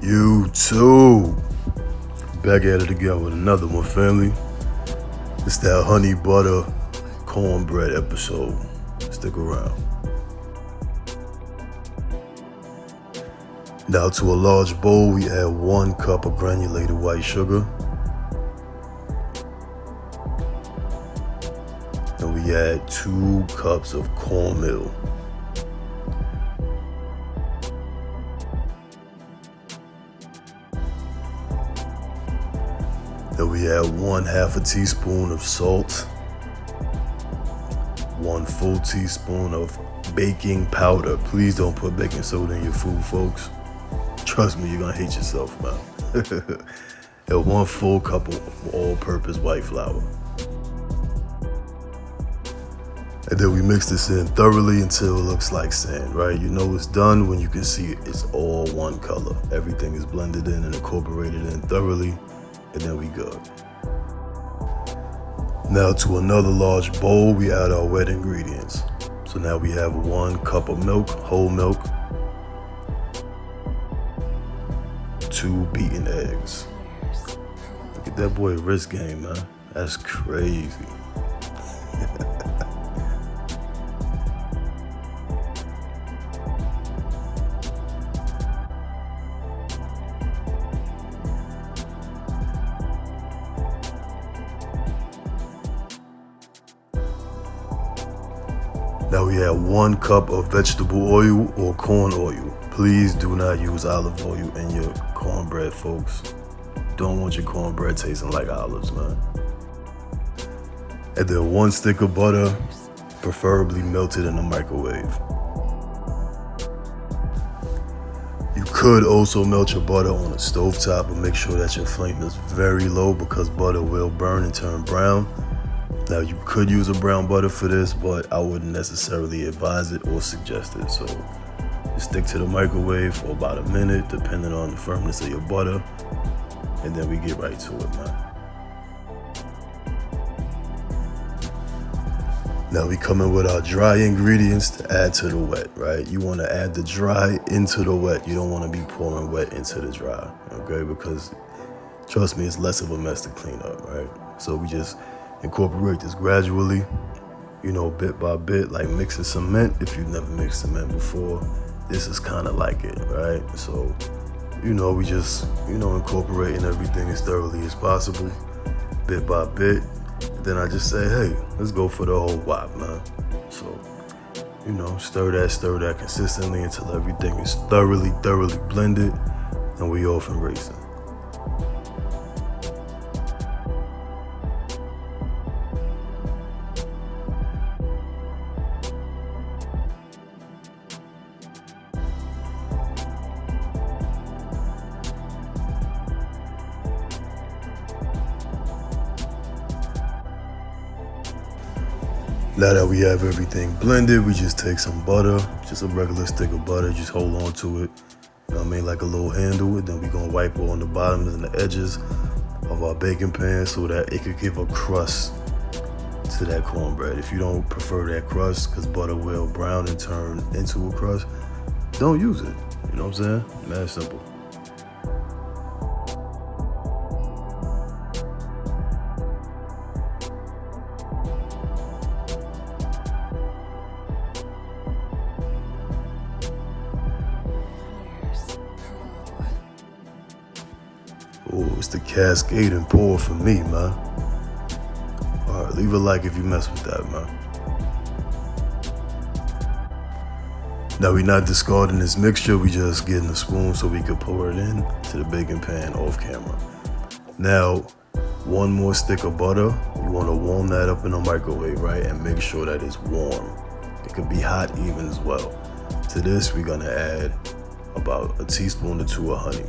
You too. Back at it again with another one, family. It's that honey butter cornbread episode. Stick around. Now to a large bowl, we add 1 cup of granulated white sugar. And we add 2 cups of cornmeal. Then we add 1/2 teaspoon of salt, 1 full teaspoon of baking powder. Please don't put baking soda in your food, folks. Trust me, you're gonna hate yourself, man. And 1 full cup of all-purpose white flour. And then we mix this in thoroughly until it looks like sand, right? You know it's done when you can see it's all one color. Everything is blended in and incorporated in thoroughly, and then we good. Now to another large bowl, we add our wet ingredients. So now we have 1 cup of milk, whole milk, 2 beaten eggs. Look at that boy wrist game, man. That's crazy. Now we add 1 cup of vegetable oil or corn oil. Please do not use olive oil in your cornbread, folks. Don't want your cornbread tasting like olives, man. And then 1 stick of butter, preferably melted in the microwave. You could also melt your butter on a stovetop, but make sure that your flame is very low because butter will burn and turn brown. Now you could use a brown butter for this, but I wouldn't necessarily advise it or suggest it. So just stick to the microwave for about a minute, depending on the firmness of your butter, and then we get right to it, man. Now we come in with our dry ingredients to add to the wet, right? You want to add the dry into the wet. You don't want to be pouring wet into the dry, okay? Because trust me, it's less of a mess to clean up, right? So we just incorporate this gradually, bit by bit, like mixing cement. If you've never mixed cement before, this is kind of like it, right? So, we just, incorporating everything as thoroughly as possible, bit by bit. Then I just say, hey, let's go for the whole wop, man. So, stir that consistently until everything is thoroughly blended, and we off and racing. Now that we have everything blended, we just take some butter, just a regular stick of butter, just hold on to it, like a little handle, and then we're gonna wipe on the bottoms and the edges of our baking pan so that it could give a crust to that cornbread. If you don't prefer that crust, because butter will brown and turn into a crust, don't use it. You know what I'm saying? Mad simple. Oh, it's the cascade and pour for me, man. All right, leave a like if you mess with that, man. Now we're not discarding this mixture, we just getting a spoon so we could pour it in to the baking pan off camera. Now, 1 more stick of butter. You want to warm that up in the microwave, right? And make sure that it's warm. It could be hot even as well. To this, we're gonna add about 1 teaspoon or 2 of honey.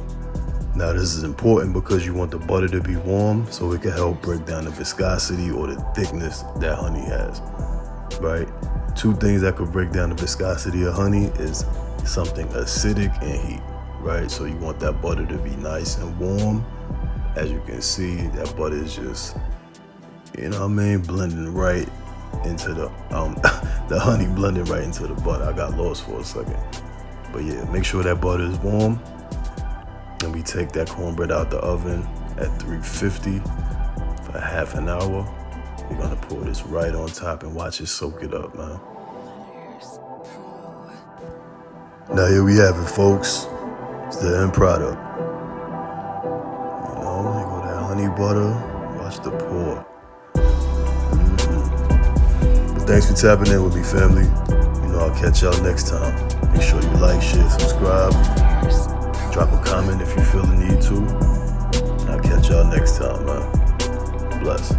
Now this is important because you want the butter to be warm so it can help break down the viscosity or the thickness that honey has, right? 2 things that could break down the viscosity of honey is something acidic and heat, right? So you want that butter to be nice and warm. As you can see, that butter is just, blending right into the, the honey blending right into the butter. I got lost for a second. But yeah, make sure that butter is warm. Then we take that cornbread out the oven at 350 for half an hour. We're gonna pour this right on top and watch it soak it up, man. Now here we have it, folks. It's the end product. You know, here go that honey butter. Watch the pour. But thanks for tapping in with me, family. You know, I'll catch y'all next time. Make sure you like, share, subscribe. Drop a comment if you feel the need to. And I'll catch y'all next time, man. Bless.